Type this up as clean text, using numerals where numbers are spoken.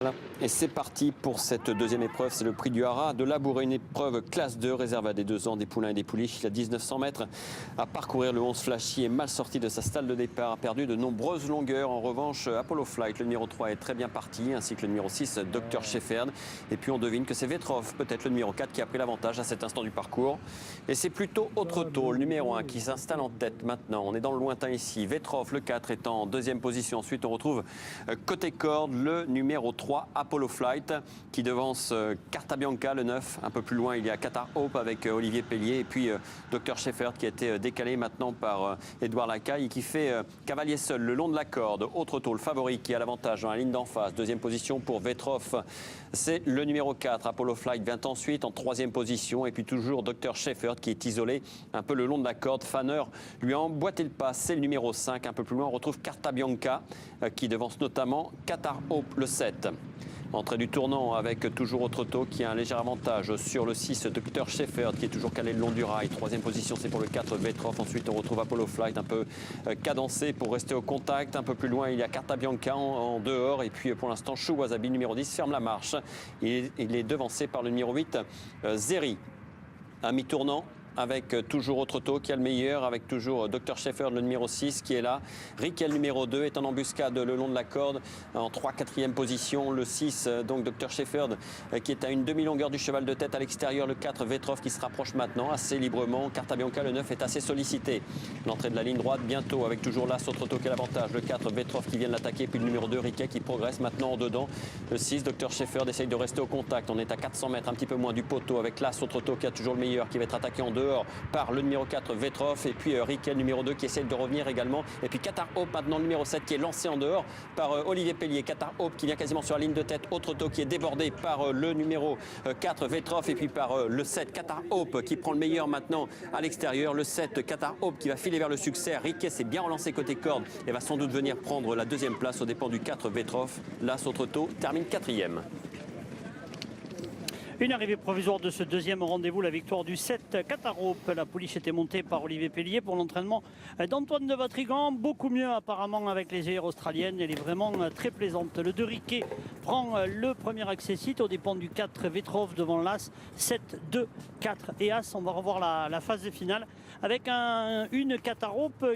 Voilà. Et c'est parti pour cette deuxième épreuve, c'est le prix du Haras de Labouré, une épreuve classe 2 réservée à des 2 ans, des poulains et des pouliches. Il a 1900 mètres à parcourir. Le 11 Flashy est mal sorti de sa stalle de départ, a perdu de nombreuses longueurs. En revanche, Apollo Flight, le numéro 3, est très bien parti, ainsi que le numéro 6, Dr Shepherd. Et puis on devine que c'est Vetrov, peut-être le numéro 4, qui a pris l'avantage à cet instant du parcours. Et c'est plutôt Autre Tôt, le numéro 1, qui s'installe en tête maintenant. On est dans le lointain ici. Vetrov, le 4, est en deuxième position. Ensuite, on retrouve côté corde le numéro 3, Apollo Flight, qui devance Carta Bianca, le 9. Un peu plus loin, il y a Qatar Hope avec Olivier Pellier. Et puis Dr Shepherd, qui a été décalé maintenant par Edouard Lacaille et qui fait cavalier seul le long de la corde. Autre Tôt, le favori, qui a l'avantage dans la ligne d'en face. Deuxième position pour Vetrov, c'est le numéro 4. Apollo Flight vient ensuite en troisième position. Et puis toujours Dr Shepherd, qui est isolé un peu le long de la corde. Fanner lui a emboîté le pas, c'est le numéro 5. Un peu plus loin, on retrouve Carta Bianca, qui devance notamment Qatar Hope, le 7. Entrée du tournant avec toujours Autre Tôt qui a un léger avantage sur le 6, Dr Shepherd, qui est toujours calé le long du rail. Troisième position, c'est pour le 4, Vetrov. Ensuite, on retrouve Apollo Flight un peu cadencé pour rester au contact. Un peu plus loin, il y a Carta Bianca en dehors. Et puis pour l'instant, Chou Wasabi, numéro 10, ferme la marche. Il est devancé par le numéro 8, Zeri. À mi-tournant, avec toujours Autre Tôt qui a le meilleur, avec toujours Dr Shepherd, le numéro 6, qui est là. Rickel, numéro 2, est en embuscade le long de la corde, en 3-4e position. Le 6, donc Dr Shepherd, qui est à une demi-longueur du cheval de tête à l'extérieur. Le 4, Vetrov, qui se rapproche maintenant assez librement. Carta Bianca, le 9, est assez sollicité. L'entrée de la ligne droite, bientôt, avec toujours l'As Autre Tôt qui a l'avantage. Le 4, Vetrov, qui vient de l'attaquer. Puis le numéro 2, Rickel, qui progresse maintenant en dedans. Le 6, Dr Shepherd, essaye de rester au contact. On est à 400 mètres, un petit peu moins du poteau, avec l'As Autre Tôt, qui a toujours le meilleur, qui va être attaqué en dehors par le numéro 4, Vetrov, et puis Rickel, numéro 2, qui essaie de revenir également. Et puis Qatar Hope, maintenant numéro 7, qui est lancé en dehors par Olivier Pellier. Qatar Hope qui vient quasiment sur la ligne de tête. Autre Tôt qui est débordé par le numéro 4, Vetrov, et puis par le 7, Qatar Hope, qui prend le meilleur maintenant à l'extérieur. Le 7, Qatar Hope, qui va filer vers le succès. Rickel s'est bien relancé côté corde et va sans doute venir prendre la deuxième place aux dépens du 4, Vetrov. L'As Autre Tôt termine 4e. Une arrivée provisoire de ce deuxième rendez-vous, la victoire du 7 Qatar Hope. La pouliche était montée par Olivier Pellier pour l'entraînement d'Antoine de Vatrigan. Beaucoup mieux apparemment avec les œillères australiennes. Elle est vraiment très plaisante. Le 2 Riquet prend le premier accessite aux dépens du 4 Vetrov devant l'As. 7, 2, 4 et As. On va revoir la phase finale avec une Qatar Hope.